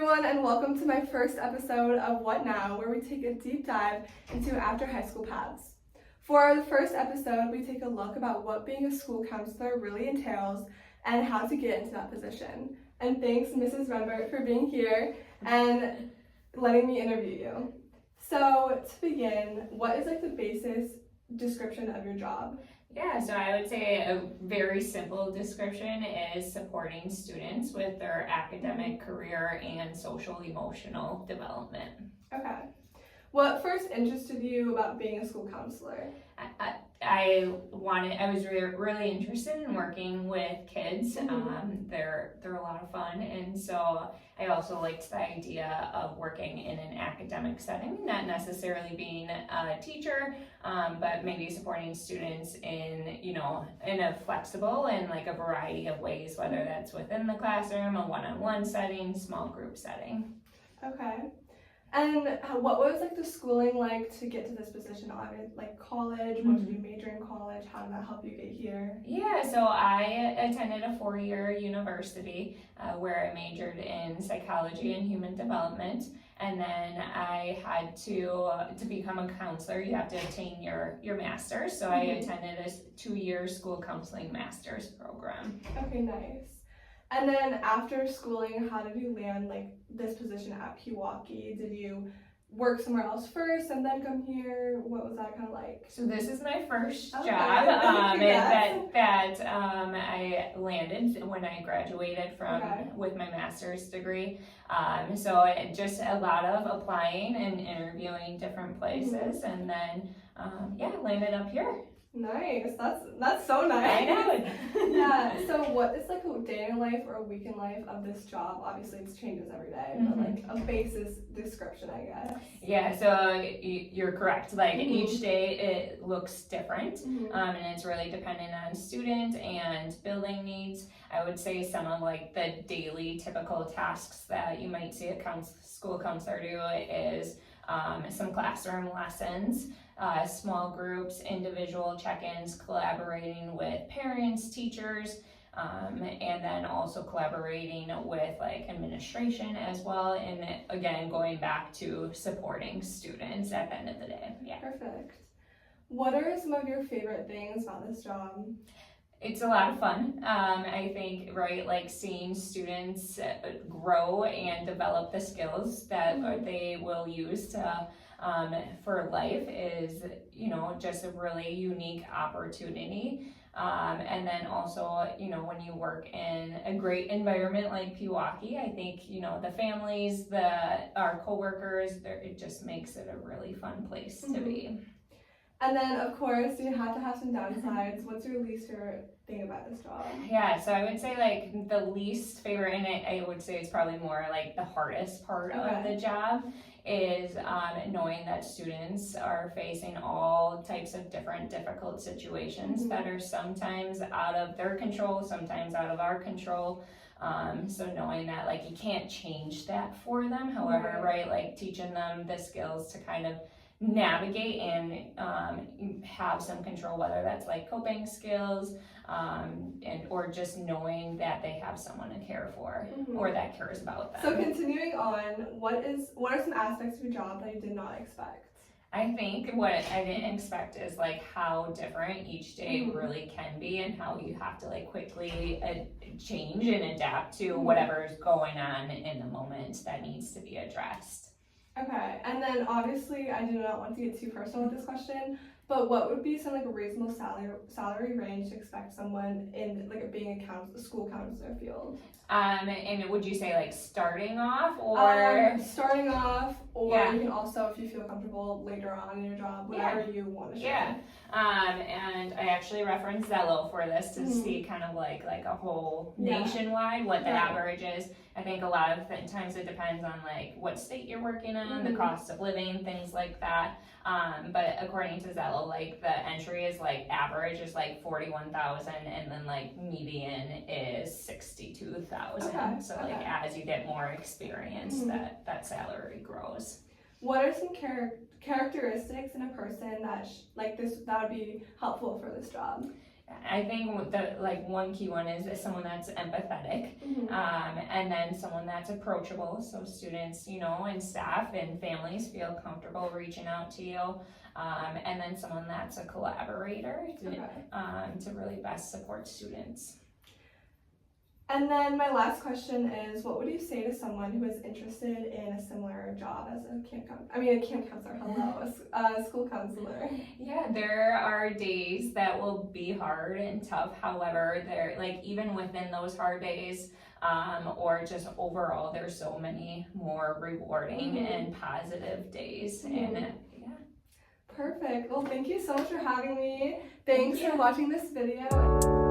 everyone, and welcome to my first episode of What Now, where we take a deep dive into after high school paths. For the first episode, we take a look about what being a school counselor really entails and how to get into that position. And thanks, Mrs. Rembert, for being here and letting me interview you. So to begin, what is the basis description of your job? Yeah, so I would say a very simple description is supporting students with their academic, career, and social emotional development. Okay. What first interested you about being a school counselor? I was really interested in working with kids. They're a lot of fun, and so I also liked the idea of working in an academic setting, not necessarily being a teacher, but maybe supporting students in a flexible and a variety of ways, whether that's within the classroom, a one-on-one setting, small group setting. Okay. And what was the schooling like to get to this position? College, what did you major in college? How did that help you get here? Yeah, so I attended a 4-year university where I majored in psychology and human development, and then I had to become a counselor, you have to attain your master's, so I attended a 2-year school counseling master's program. Okay, nice. And then after schooling, how did you land this position at Pewaukee? Did you work somewhere else first and then come here? What was that kind of like? So this is my first job Yes. that I landed when I graduated with my master's degree. So just a lot of applying and interviewing different places, and then landed up here. Nice. That's so nice. I know. Yeah. So what is a day in life or a week in life of this job? Obviously it changes every day, but a basis description, I guess. Yeah, so you're correct. Each day it looks different, and it's really dependent on student and building needs. I would say some of the daily typical tasks that you might see a school counselor do is some classroom lessons, small groups, individual check-ins, collaborating with parents, teachers, and then also collaborating with administration as well, and again going back to supporting students at the end of the day. Yeah. Perfect. What are some of your favorite things about this job? It's a lot of fun. I think, seeing students grow and develop the skills that they will use to for life is, just a really unique opportunity. And then also, when you work in a great environment like Pewaukee, I think, the families, our coworkers, it just makes it a really fun place to be. And then, of course, you have to have some downsides. What's your least favorite thing about this job? Yeah, so I would say the least favorite, and I would say it's probably more the hardest part of the job, is knowing that students are facing all types of different difficult situations that are sometimes out of their control, sometimes out of our control. So knowing that you can't change that for them, however, teaching them the skills to kind of navigate and have some control, whether that's coping skills or just knowing that they have someone to care for or that cares about them. So continuing on, what are some aspects of your job that you did not expect? I think what I didn't expect is how different each day really can be, and how you have to quickly change and adapt to whatever's going on in the moment that needs to be addressed. Okay, and then obviously I do not want to get too personal with this question, but what would be some a reasonable salary range to expect someone in being a school counselor field? And would you say starting off or? Starting off, or you can also, if you feel comfortable later on in your job, whatever you want to share. Yeah. And I actually referenced Zello for this to see kind of a whole nationwide what the average is. I think a lot of times it depends on what state you're working in, the cost of living, things like that. But according to Zello, the entry is average is 41,000, and then median is 62,000. Okay. So as you get more experience, that salary grows. What are some characteristics in a person that that would be helpful for this job? I think the one key one is someone that's empathetic, and then someone that's approachable, so students, and staff and families feel comfortable reaching out to you, and then someone that's a collaborator to really best support students. And then my last question is, what would you say to someone who is interested in a similar job as a camp counselor, a school counselor? Yeah, there are days that will be hard and tough. However, they're even within those hard days, or just overall, there's so many more rewarding and positive days. And yeah. Perfect. Well, thank you so much for having me. Thanks for watching this video.